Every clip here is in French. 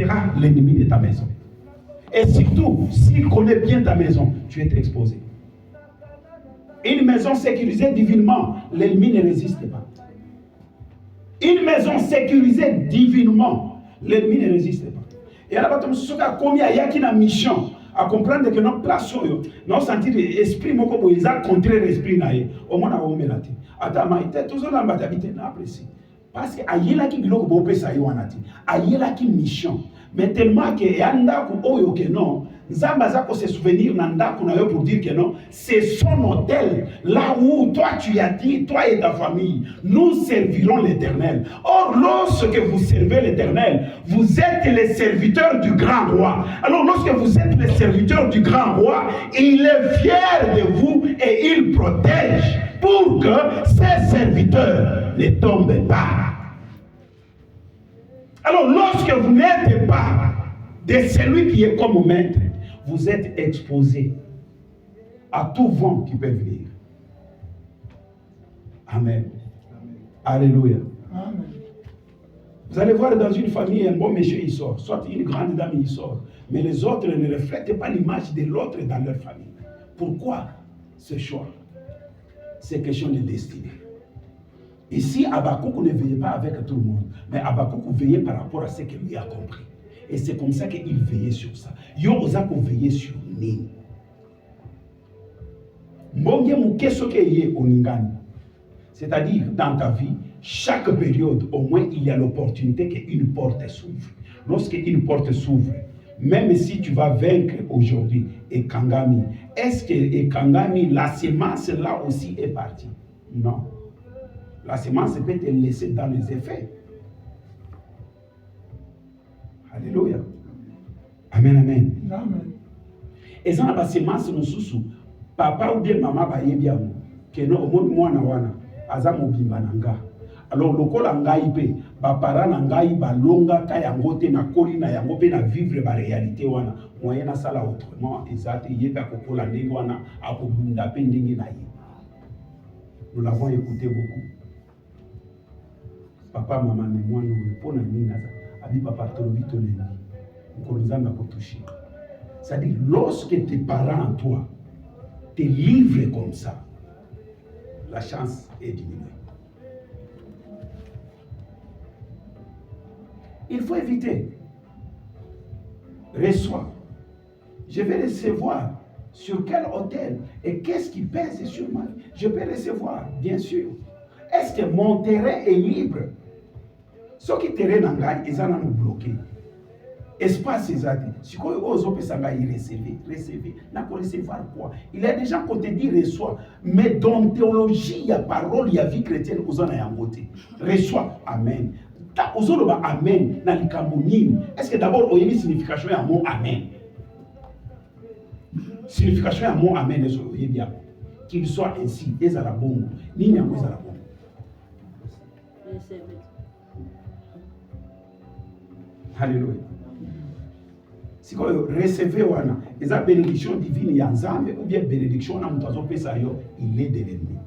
sera l'ennemi de ta maison. Et surtout, s'il connaît bien ta maison, tu es exposé. Une maison sécurisée divinement, l'ennemi ne résiste pas. Une maison sécurisée divinement, l'ennemi ne résiste pas. Et alors, combien il y a qui a une mission à comprendre que notre place, nous sentir l'esprit, ils ont contré l'esprit. Au moins, on a mis la tête. Attends, tout ça, on a apprécié. Parce qu'il y a qui biloko bope sa yoanati. Il y a qui mission. Mais tellement que yanda ku oyo que non, Zamba ko se souvenir nanda ku na yo pour dire que non, c'est son hôtel là où toi tu as dit, toi et ta famille, nous servirons l'Éternel. Or lorsque vous servez l'Éternel, vous êtes les serviteurs du grand roi. Alors lorsque vous êtes les serviteurs du grand roi, il est fier de vous et il protège pour que ses serviteurs ne tombent pas. Alors, lorsque vous n'êtes pas de celui qui est comme maître, vous êtes exposé à tout vent qui peut venir. Amen. Alléluia. Amen. Vous allez voir dans une famille, un bon monsieur il sort, soit une grande dame il sort, mais les autres ne reflètent pas l'image de l'autre dans leur famille. Pourquoi ce choix? C'est question de destinée. Ici, Habakkuk ne veillait pas avec tout le monde, mais Habakkuk veillait par rapport à ce qu'il lui a compris. Et c'est comme ça qu'il veillait sur ça. Yo osa ko veiller sur nous. C'est-à-dire, dans ta vie, chaque période, au moins, il y a l'opportunité qu'une porte s'ouvre. Lorsqu'une porte s'ouvre, même si tu vas vaincre aujourd'hui Ekangami, est-ce que Ekangami, la semence là aussi est partie? Non. La semence peut te laisser dans les effets. Alléluia. Amen, amen. Amen. Et ça, la semence, nous sous papa ou bien maman, ba bien que non, au monde moi na wana, azamo bimba nanga. Alors, le col en gaïpe, ba para nangai, ba longa, kayangote na koli na yangope na vivre ba réalité wana. Moyen na sala autrement, exact, yé pa kokola ndenge wana, akobunda pe ndenge na yé. Nous l'avons écouté beaucoup. Papa, maman, moi, nous répondons à nous. Abi papa, trop vite, nous avons touché. C'est-à-dire, lorsque tes parents, toi, te livrent comme ça, la chance est diminuée. Il faut éviter. Reçois. Je vais recevoir. Sur quel hôtel? Et qu'est-ce qui pèse sur moi? Je peux recevoir, bien sûr. Est-ce que mon terrain est libre? Ce qui terrain n'engage, ils en ont bloqué. Espace exact. Si vous avez recevez. N'a pas recevoir quoi? Il y a des gens qui te disent reçois. Mais dans la théologie, il y a parole, il y a vie chrétienne, vous en avez un côté. Reçois. Amen. Vous avez amen. Dans le est-ce que d'abord, il y a une signification à mot amen? Signification à mot amen, est bien. Qu'il soit ainsi, et à la bombe, ni à la bombe. Alléluia. Si vous recevez une bénédiction divine, il y a ou bien bénédiction, il est de l'ennemi.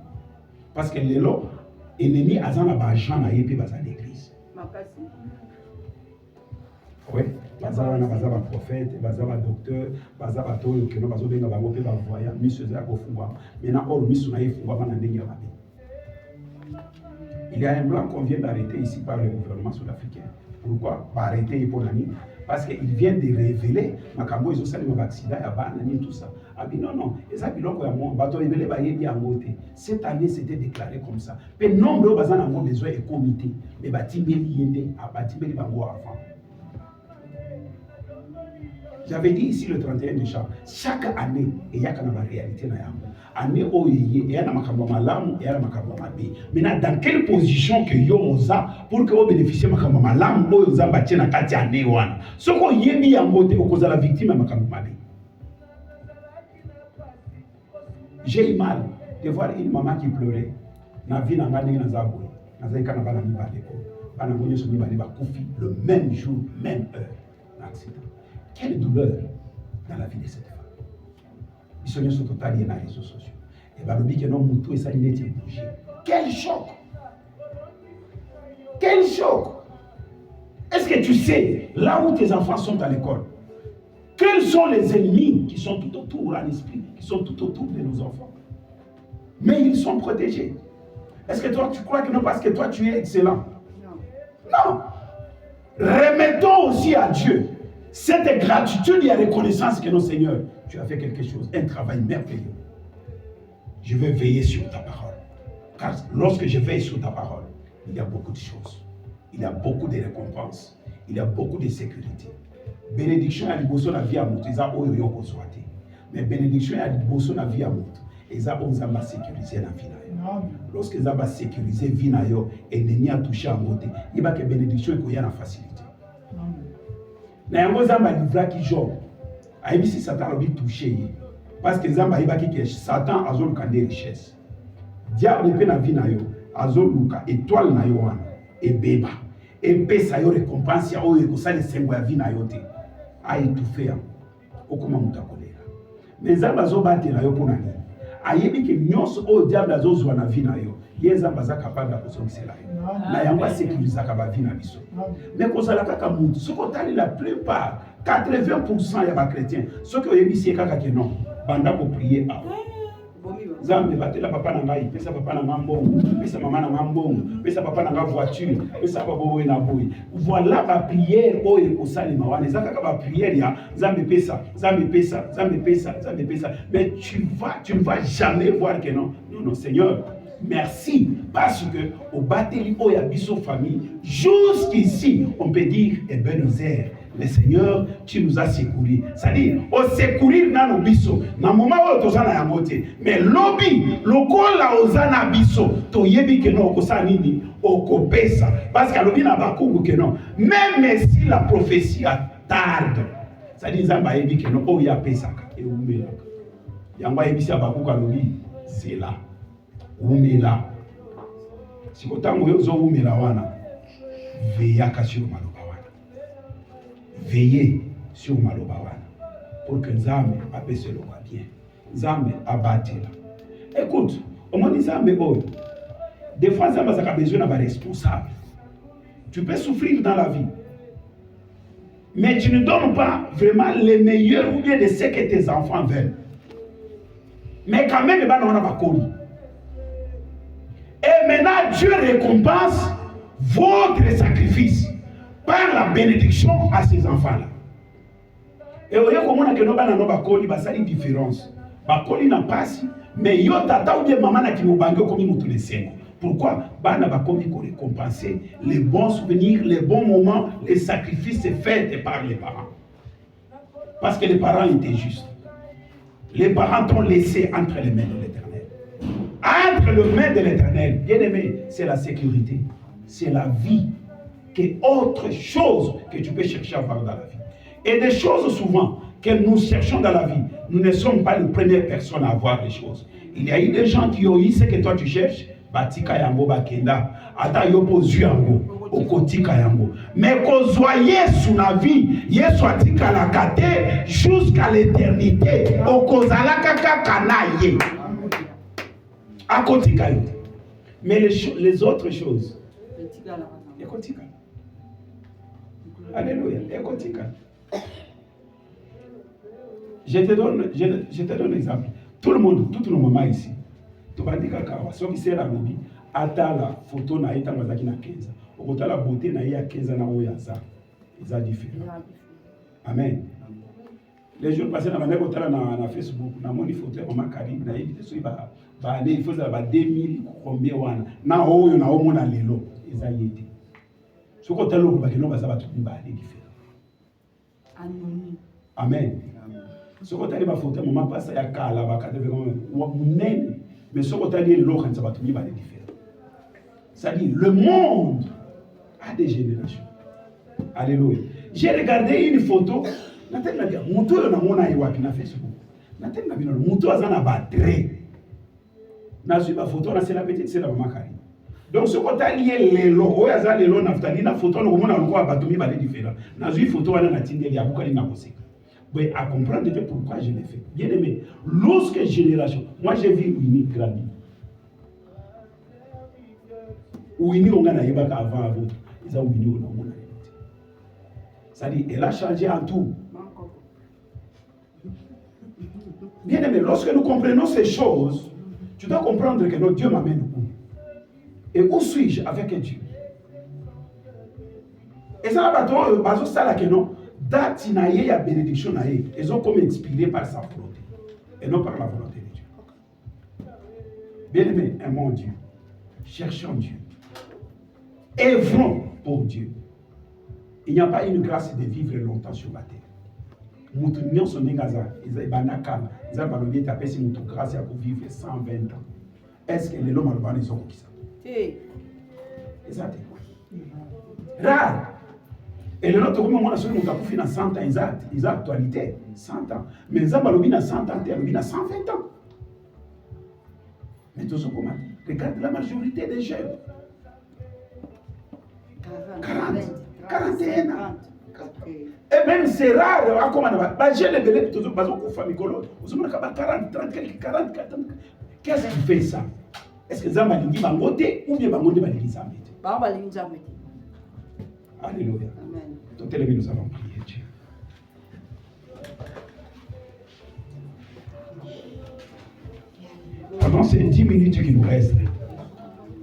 Parce que l'ennemi a un agent dans l'église. Oui. Bazaba prophète, bazaba docteur, bazaba toyo keno bazobenga bango pe bavoya mission za ko fungwa. Maintenant or mission na ifungwa bana ndenge ya babe. Il y a un blanc qu'on vient d'arrêter ici par le gouvernement sud-africain. Pourquoi? Pas arrêter pour nani? Parce qu'il vient de révéler makambo ils ont sali ma accident ya bana ni tout ça. Ah bien non, et ça biloko ya mo bato révélé ba yebi ya ngote. Cette année c'était déclaré comme ça. Pe nombre bazana mo besoin et comité, mais batimbeli yende abatimbeli bango avant. J'avais dit ici le 31 décembre, chaque année, il y a une réalité. Année où il y a un makambamalam et un makambamabe. Maintenant, dans quelle position que yoza pour que vous bénéficiez de makambamalam ou yoza bâti na kati année wana. Ce qu'on y est mis en mode au cause de la victime de makambamabe. J'ai eu mal de voir une maman qui pleurait. Na vie na ngani na zaboué. Na zaika na bana mi baleko. Bana bonyo so mi baleba koufi le même jour, même heure. L'accident. Quelle douleur dans la vie de cette femme. Ils sont sur total dans les réseaux sociaux. Et bien, le que non, Moutou et ça, il était bougé. Quel choc! Quel choc! Est-ce que tu sais, là où tes enfants sont à l'école, quels sont les ennemis qui sont tout autour en esprit, qui sont tout autour de nos enfants? Mais ils sont protégés. Est-ce que toi, tu crois que non, parce que toi, tu es excellent? Non. Remettons aussi à Dieu cette gratitude et reconnaissance que nos seigneurs, tu as fait quelque chose, un travail merveilleux. Je vais veiller sur ta parole. Car lorsque je veille sur ta parole, il y a beaucoup de choses. Il y a beaucoup de récompenses. Il y a beaucoup de sécurité. Bénédiction à l'Ibosso la vie à Moutou. Ils ont eu un souhaité. Mais bénédiction à l'Ibosso la vie à Moutou. Ils ont sécurisé la vie. Lorsque ils ont sécurisé la vie, et n'y a touché à Moutou, il y a que bénédiction et la facilité. Mais il y a un livre qui joue. Il y a Satan a touché. Parce que Satan a des richesses. Diable est dans la vie, azoluka étoile na yo wana ebeba epesa yo récompense ya oyo ekosala esengo ya vie na yo te aétouffe yango okoma moto akolela mais nzambe azobatela yo mpo na nini ayebi ke nyonso oyo diable azozwa na vie na yo ye nzambe aza capable ya kozongisela yo na yango asécurisaka bavie na biso mais kozala kaka motu soki otali la plupart 80% ya bachrétien soki oyebisi ye kaka ke non banda koprie awa Zambe batela papa na ngai, pesa papa na ngambongo, pesa maman na ngambongo, pesa papa na nga voiture, pesa papa boye na boye. Voilà ma prière oyo osalima wana. Ezaka ba prière ya Zambe pesa, Zambe pesa, Zambe pesa, Zambe pesa. Mais tu ne vas jamais voir que non. Non non Seigneur, merci parce que au bateli oyo biso famille jusqu'ici on peut dire Ebenezer. Le Seigneur, tu nous as secourus. C'est-à-dire, au secourir dans nos biso, dans le moment où tu as na yamote, mais lobby, le la ozana biso, to yebi que non, kosa nini, okopesa. Parce que lobby na bakugu que non. Même si la prophétie tarde, c'est-à-dire, zamba yebi que non, oya pesaka, et umelaka. Yamba yebi si abakugu ka lobby, c'est là. Umela. Si kotango yo zo umela wana, veyaka sur malo. Veillez sur Malobawana pour que Nzambe apese le roi bien. Nzambe abatela. Écoute, au moins Nzambe des fois Nzambe a besoin d'avoir responsable. Tu peux souffrir dans la vie, mais tu ne donnes pas vraiment les meilleurs ou bien de ce que tes enfants veulent. Mais quand même, on a pas connu. Et maintenant, Dieu récompense votre sacrifice par la bénédiction à ces enfants-là. Et vous voyez comment nous avons bakoli basali différence. Bakoli n'a pas si, mais yo tata ou bien maman na ki mobango comme nous tous les cinq. Pourquoi? Bana bakomi ko récompenser les bons souvenirs, les bons moments, les sacrifices faits par les parents. Parce que les parents étaient justes. Les parents t'ont laissé entre les mains de l'Éternel. Entre les mains de l'Éternel, bien aimé, c'est la sécurité, c'est la vie. Que autre chose que tu peux chercher à voir dans la vie. Et des choses souvent que nous cherchons dans la vie, nous ne sommes pas les premières personnes à avoir les choses. Il y a eu des gens qui ont eu ce que toi tu cherches, batika yango bakenda, ata yopo zuyango, okotika yango. Mais qu'on soit sous la vie, yesu atika la kate jusqu'à l'éternité, okozala kaka kanaye. Akotika yote. Mais les autres choses, ekotika. Alléluia. Je te donne un exemple. Tout le monde, toutes nos mamans ici, tu vas dire que ceux qui sont là, ata la photo na ita mazaki na 15. Okota la beauté na ya 15 na oyaza. Ils ont différent. Amen. Les jours passés, na Facebook, na moni photo ya maman Karine na invité so ba il faut ça ba 2000 combien wana. Na oyo na omo na lelo, ils ont yété. Ce qu'on t'a dit, c'est que nous allons différents. Amen. Ce qu'on t'a dit, c'est que nous allons passer à Kala, mais ce qu'on t'a dit, c'est que nous allons différents. C'est-à-dire, le monde a des générations. Alléluia. J'ai regardé une photo, je me suis dit, je suis sur Facebook. Je me suis dit, je suis la photo, c'est la petite, c'est la maman Karine. Donc ce qu'on t'a lié les lots, les lots naftali na photo no mona lokwa batumi ba différent. Na zui photo wana na tindeli ya bukali na koseka. Mais à comprendre pourquoi je l'ai fait. Bien aimé, lorsque génération, moi j'ai vu Winnie grandir. Winnie on a yebaka avant l'autre. Ils ont Winnie on a mona. C'est-à-dire, elle a changé en tout. Bien aimé, lorsque nous comprenons ces choses, tu dois comprendre que notre Dieu m'amène où? Et où suis-je avec Dieu? Et ça, c'est là que non, date naïe à bénédiction naïe, ils ont comme inspiré par sa volonté et non par la volonté de Dieu. Bien aimé, aimons Dieu, cherchons Dieu, œuvrons pour Dieu. Il n'y a pas une grâce de vivre longtemps sur la terre. Mutu nyonso nengaza banakala za balobi tapesi mutu grâce ya vivre 120 ans. Est-ce que les lois malobani sont comme ça? Exact. Rare. Et le nôtre comme moi sur mutu akufi na 100 ans exact, ils actualité 100 ans. Mais za balobi na 100 ans, balobi na 120 ans. Mais tout ça comment? Regarde la majorité des jeunes. 40, 41 ans. Et même c'est rare, comme on a j'ai les bébés plutôt parce qu'on famille colon. Vous avez 40, 30, 40. Qu'est-ce qui fait ça? Est-ce que ça m'a dit bangoté ou bien bangoté m'a dit ça? Alléluia. Amen. Tout est levé, nous allons prier Dieu. Pendant ces 10 minutes qui nous restent,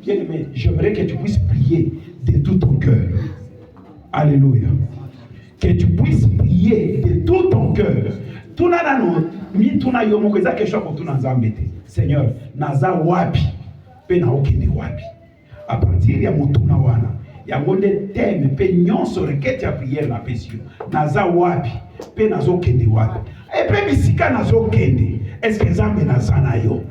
bien aimé, j'aimerais que tu puisses prier de tout ton cœur. Alléluia. Que tu puisses prier de tout ton cœur. Seigneur, naza wapi, pe na okende wapi. À partir ya mutuna wana, ya gonde teme pe nyonso requête ya prière na pesio. Naza wapi, pe nazo kende wapi. Et pe bisika nazo kende. Est-ce que Nzambe naza na yo?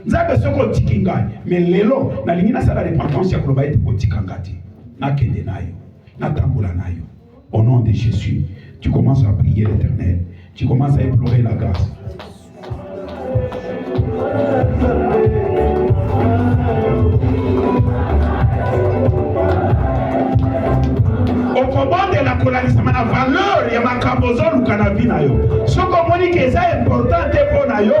Nzambe soko tikinga, mais lelo na lingina sala repentance ya kuloba ete kotikanga te. Na kende nayo, na tambola nayo. Au nom de Jésus, tu commences à prier l'Éternel. Tu commences à implorer la grâce. Au combat de la colonisation, la valeur, il y a ma cambozo, le canavinayo. Ce qu'on dit que c'est important pour nayo,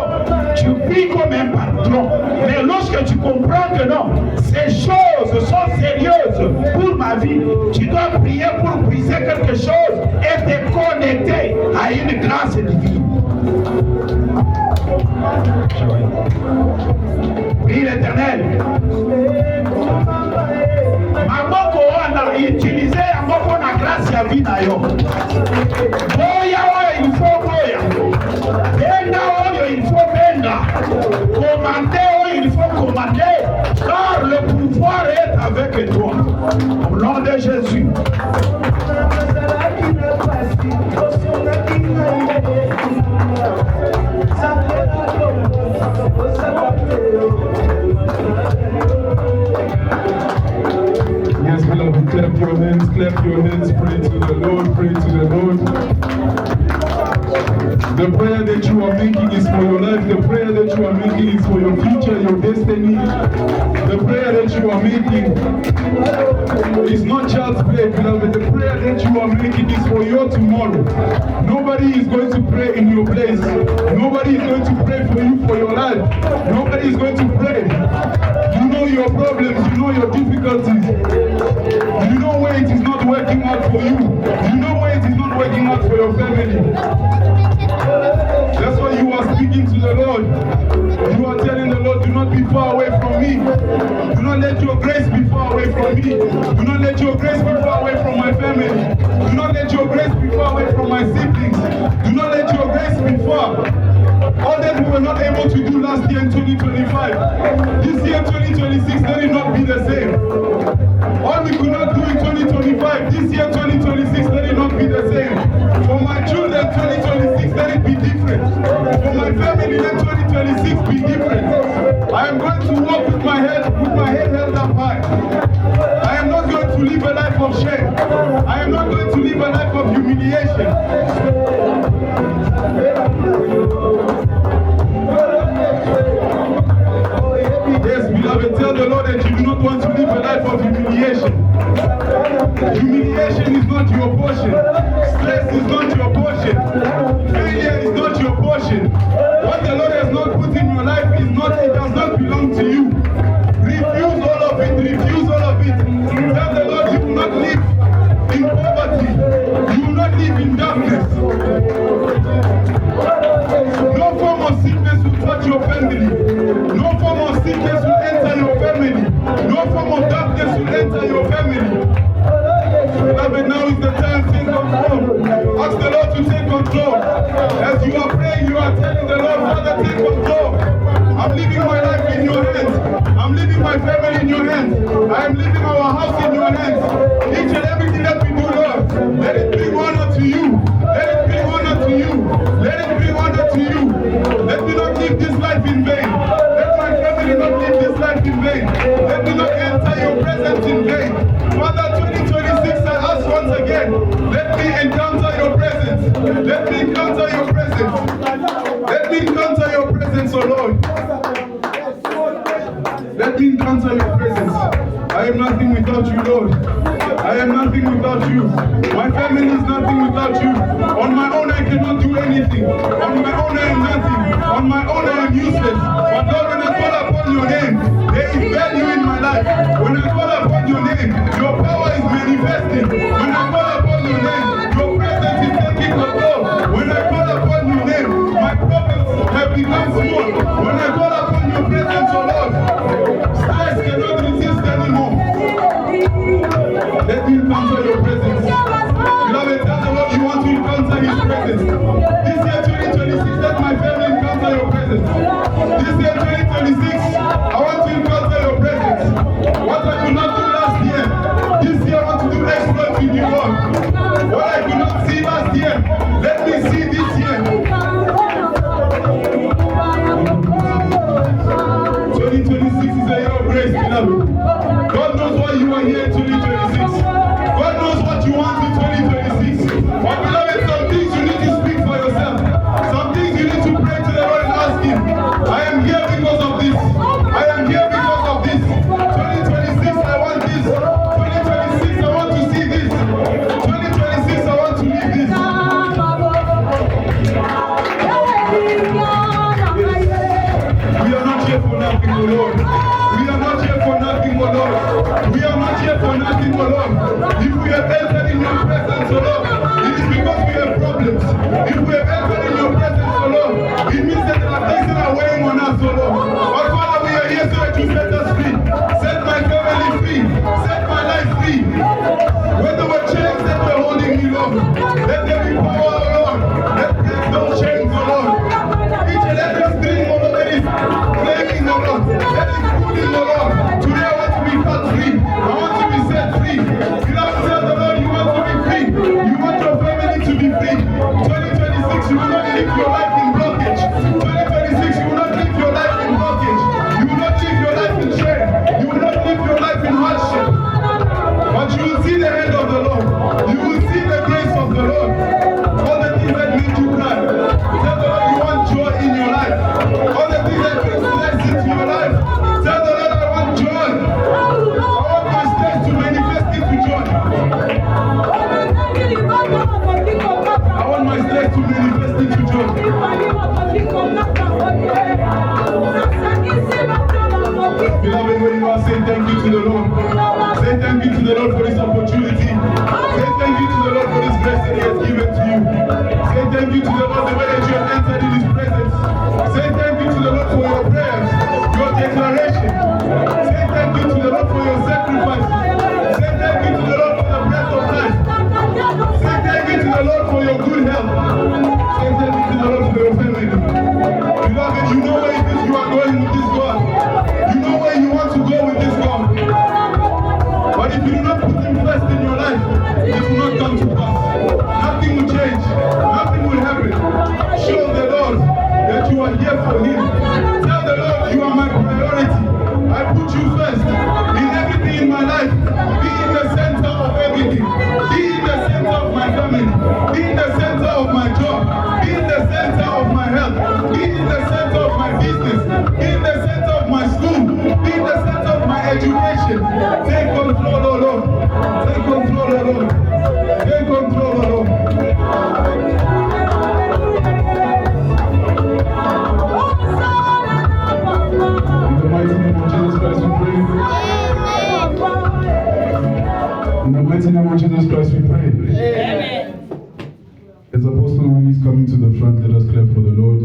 tu pries comme un patron. Mais lorsque tu comprends que non, ces choses sont sérieuses pour ma vie, tu dois prier pour briser quelque chose et te connecter à une grâce divine. Prie l'Éternel. Maboko wana utiliser amoko na grâce ya vie na yo. Boya oyo il faut boya. Benga oyo il faut benga. Commander oyo il faut commander. Car le pouvoir est avec toi. Au nom de Jésus. Yes, beloved, clap your hands, pray to the Lord, pray to the Lord. The prayer that you are making is for your life, the prayer that you are making is for your future, your destiny. The prayer that you are making is not child's play, beloved. The prayer that you are making is for your tomorrow. Nobody is going to pray in your place. Nobody is going to pray for you for your life. Nobody is going to pray. You know your problems, you know your difficulties. You know where it is not working out for you. You know where it is not working out for your family. That's why you are speaking to the Lord. You are telling the Lord, do not be far away from me. Do not let your grace be far away from me. Do not let your grace be far away from my family. Do not let your grace be far away from my siblings. Do not let your grace be far. All that we were not able to do last year in 2025, this year 2026, let it not be the same. All we could not do in 2025, this year 2026, let it not be the same. For my children, 2026, let it be different. For my family, let 2026 be different. I am going to walk with my head held up high. I am not going to live a life of shame. I am not going to live a life of humiliation. Yes, beloved, tell the Lord that you do not want to live a life of humiliation. Humiliation is not your portion. Stress is not your portion. Failure is not your portion. What the Lord has not put in your life is not, it does not belong to you. Refuse all of it, refuse all of it. Tell the Lord you will not live in poverty. You will not without you, Lord. I am nothing without you. My family is nothing without you. On my own, I cannot do anything. On my own, I am nothing. On my own, I am useless. But Lord, when I call upon your name, there is value in my life. When I call upon your name, your power is manifesting. When I call upon your name, your presence is taking control. When I call upon your name, my problems have become small. When I call upon your presence, oh Lord, stress cannot resist anymore. Let me encounter your presence. Beloved, tell the Lord you want to encounter his presence. This year 2026, let my family encounter your presence. This year 2026, I want to encounter your presence. What I could not do last year, this year I want to do exploits with you, Lord. What I could not see last year, let me see this year. 2026 is a year of grace, beloved. God knows why you are here in 2026. God knows what you want in 2026. But beloved, some things you need to speak for yourself. Some things you need to pray to the Lord and ask him. I am here because of this. I am here because of this. 2026, I want this. 2026, I want to see this. 2026, I want to live this. We are not here for nothing, O Lord. We are not here for nothing, O Lord. We are not here for nothing, O Lord. If we have entered in your presence, O Lord, it is because we have problems. If we have entered in your presence, O Lord, it means that there are things that are weighing on us, O Lord. But Father, we are here so that you set us free. Set my family free. Set my life free. When there were chains that were holding me, Lord, let there be power, O Lord. Let break those chains, O Lord. Each and every string, O Lord, that is flaming, O Lord, that is pulling, O Lord. Today I want to be cut free. I want to be set free. Beloved, tell the Lord you want to be free. You want your family to be free. 2026, you will not live your life in blockage. 2026, you will not live your life in blockage. You will not live your life in shame. You will not live your life in hardship. But you will see the hand of the Lord. You will see the grace of the Lord. All the things that make you cry. Tell the Lord you want joy in your life. All the things that bring blessing to your life. Tell the Lord I want joy. I want my strength to manifest into joy. I want my strength to manifest into joy. Beloved, when you are saying thank you to the Lord, say thank you to the Lord for this opportunity. Say thank you to the Lord for this grace that he has given to you. Say thank you to the Lord the way that you have entered in his presence. Say thank you to the Lord for your prayers, your declaration. Say thank you to the Lord for your sacrifice. Say thank you to the Lord for the breath of life. Say thank you to the Lord for your good health. Say thank you to the Lord for your family. Beloved, you know where it is you are going with this God. You know where you want to go with this God. But if you do not put him first in your life, it will not come to pass. Nothing will change. Nothing will happen. Show the Lord that you are here for him. Tell the Lord you are my priority. I put you first in everything in my life. Be in the center of everything. Be in the center of my family. Be in the center of my job. Be in the center of my health. Be in the center of my business. Be in the center of my school. Be in the center of my education. Take control, O Lord. Take control, O Lord. Take control, O Lord. In the mighty name of Jesus Christ we pray. Amen. As Apostle Louis is coming to the front, let us clap for the Lord.